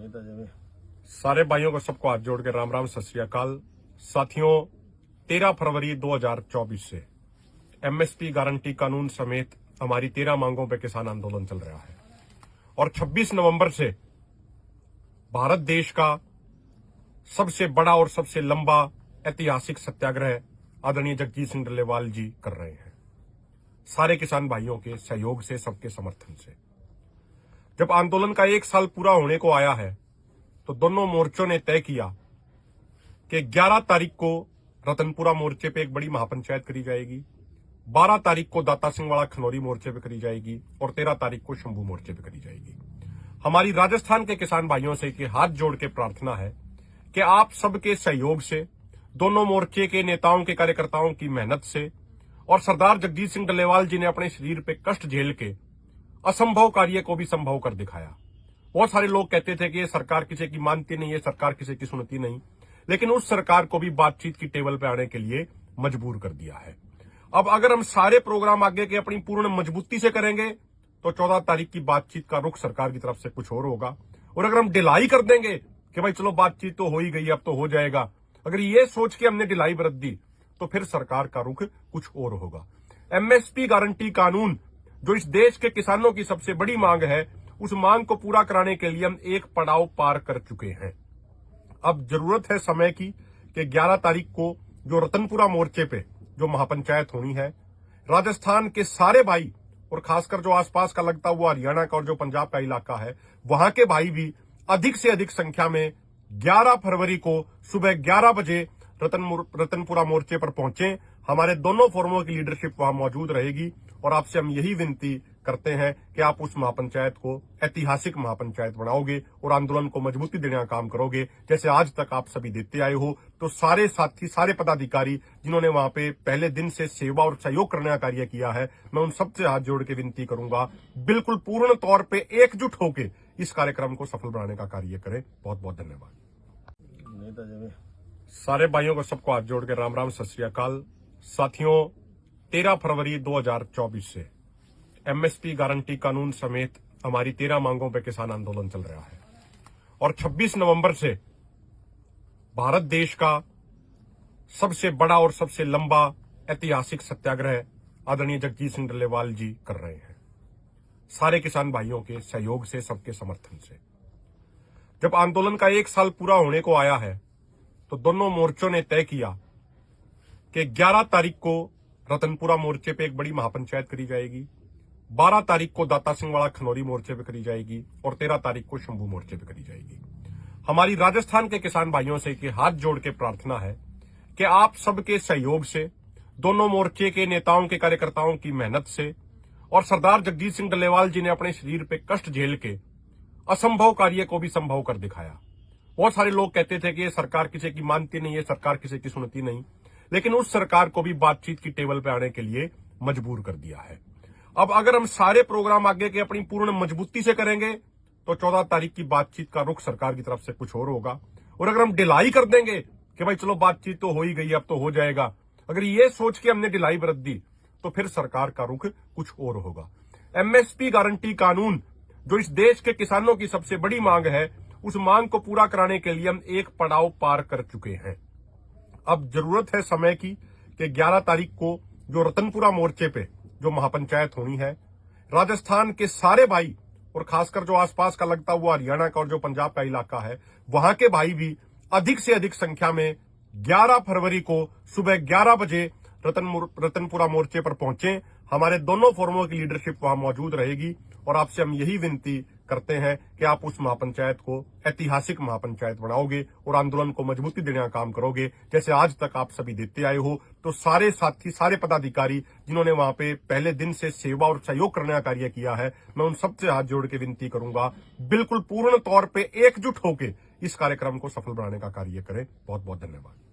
सारे भाइयों को सबको हाथ जोड़ के राम राम, सत श्री अकाल। साथियों, 13 फरवरी 2024 से एमएसपी गारंटी कानून समेत हमारी 13 मांगों पर किसान आंदोलन चल रहा है और 26 नवंबर से भारत देश का सबसे बड़ा और सबसे लंबा ऐतिहासिक सत्याग्रह आदरणीय जगजीत सिंह डल्लेवाल जी कर रहे हैं, सारे किसान भाइयों के सहयोग से, सबके समर्थन से। जब आंदोलन का 1 साल पूरा होने को आया है तो दोनों मोर्चों ने तय किया कि 11 तारीख को रतनपुरा मोर्चे पे एक बड़ी महापंचायत करी जाएगी, 12 तारीख को दाता सिंह वाला खनौरी मोर्चे पे करी जाएगी और 13 तारीख को शंभू मोर्चे पे करी जाएगी। हमारी राजस्थान के किसान भाइयों से कि हाथ जोड़ के प्रार्थना है कि आप सबके सहयोग से, दोनों मोर्चे के नेताओं के कार्यकर्ताओं की मेहनत से और सरदार जगजीत सिंह डल्लेवाल जी ने अपने शरीर पे कष्ट झेल के असंभव कार्य को भी संभव कर दिखाया। बहुत सारे लोग कहते थे कि ये सरकार किसी की मानती नहीं है, सरकार किसी की सुनती नहीं, लेकिन उस सरकार को भी बातचीत की टेबल पर आने के लिए मजबूर कर दिया है। अब अगर हम सारे प्रोग्राम आगे के अपनी पूर्ण मजबूती से करेंगे तो 14 तारीख की बातचीत का रुख सरकार की तरफ से कुछ और होगा, और अगर हम ढिलाई कर देंगे कि भाई चलो बातचीत तो हो ही गई, अब तो हो जाएगा, अगर ये सोच के हमने ढिलाई बरत दी तो फिर सरकार का रुख कुछ और होगा। एमएसपी गारंटी कानून जो इस देश के किसानों की सबसे बड़ी मांग है, उस मांग को पूरा कराने के लिए हम एक पड़ाव पार कर चुके हैं। अब जरूरत है समय की कि 11 तारीख को जो रतनपुरा मोर्चे पे जो महापंचायत होनी है, राजस्थान के सारे भाई और खासकर जो आसपास का लगता हुआ हरियाणा का और जो पंजाब का इलाका है, वहां के भाई भी अधिक से अधिक संख्या में 11 फरवरी को सुबह 11 बजे रतनपुरा मोर्चे पर पहुंचे। हमारे दोनों फोरमों की लीडरशिप वहां मौजूद रहेगी और आपसे हम यही विनती करते हैं कि आप उस महापंचायत को ऐतिहासिक महापंचायत बनाओगे और आंदोलन को मजबूती देने का काम करोगे, जैसे आज तक आप सभी देते आए हो। तो सारे साथी, सारे पदाधिकारी जिन्होंने वहां पे पहले दिन से सेवा और सहयोग करने का कार्य किया है, मैं उन सबसे हाथ जोड़ के विनती करूंगा, बिल्कुल पूर्ण तौर पर एकजुट होकर इस कार्यक्रम को सफल बनाने का कार्य करें। बहुत बहुत धन्यवाद। सारे भाइयों को सबको हाथ जोड़ के राम राम, सत श्री अकाल। साथियों, 13 फरवरी 2024 से एमएसपी गारंटी कानून समेत हमारी 13 मांगों पर किसान आंदोलन चल रहा है और 26 नवंबर से भारत देश का सबसे बड़ा और सबसे लंबा ऐतिहासिक सत्याग्रह आदरणीय जगजीत सिंह डल्लेवाल जी कर रहे हैं, सारे किसान भाइयों के सहयोग से, सबके समर्थन से। जब आंदोलन का 1 साल पूरा होने को आया है तो दोनों मोर्चों ने तय किया कि 11 तारीख को रतनपुरा मोर्चे पे एक बड़ी महापंचायत करी जाएगी, 12 तारीख को दाता सिंह वाला खनौरी मोर्चे पे करी जाएगी और 13 तारीख को शंभू मोर्चे पे करी जाएगी। हमारी राजस्थान के किसान भाइयों से कि हाथ जोड़ के प्रार्थना है कि आप सबके सहयोग से, दोनों मोर्चे के नेताओं के कार्यकर्ताओं की मेहनत से और सरदार जगजीत सिंह डल्लेवाल जी ने अपने शरीर पे कष्ट झेल के असंभव कार्य को भी संभव कर दिखाया। बहुत सारे लोग कहते थे कि ये सरकार किसी की मानती नहीं है, सरकार किसी की सुनती नहीं, लेकिन उस सरकार को भी बातचीत की टेबल पर आने के लिए मजबूर कर दिया है। अब अगर हम सारे प्रोग्राम आगे के अपनी पूर्ण मजबूती से करेंगे तो 14 तारीख की बातचीत का रुख सरकार की तरफ से कुछ और होगा, और अगर हम ढिलाई कर देंगे कि भाई चलो बातचीत तो हो ही गई, अब तो हो जाएगा, अगर ये सोच के हमने ढिलाई बरत दी तो फिर सरकार का रुख कुछ और होगा। एमएसपी गारंटी कानून जो इस देश के किसानों की सबसे बड़ी मांग है, उस मांग को पूरा कराने के लिए हम एक पड़ाव पार कर चुके हैं। अब जरूरत है समय की कि 11 तारीख को जो रतनपुरा मोर्चे पे जो महापंचायत होनी है, राजस्थान के सारे भाई और खासकर जो आसपास का लगता हुआ हरियाणा का और जो पंजाब का इलाका है, वहां के भाई भी अधिक से अधिक संख्या में 11 फरवरी को सुबह 11 बजे रतनपुरा मोर्चे पर पहुंचे। हमारे दोनों फोरमों की लीडरशिप वहां मौजूद रहेगी और आपसे हम यही विनती करते हैं कि आप उस महापंचायत को ऐतिहासिक महापंचायत बनाओगे और आंदोलन को मजबूती देने का काम करोगे, जैसे आज तक आप सभी देते आए हो। तो सारे साथी, सारे पदाधिकारी जिन्होंने वहां पे पहले दिन से सेवा और सहयोग करने का कार्य किया है, मैं उन सबसे हाथ जोड़ के विनती करूंगा, बिल्कुल पूर्ण तौर पर एकजुट होकर इस कार्यक्रम को सफल बनाने का कार्य करें। बहुत बहुत धन्यवाद।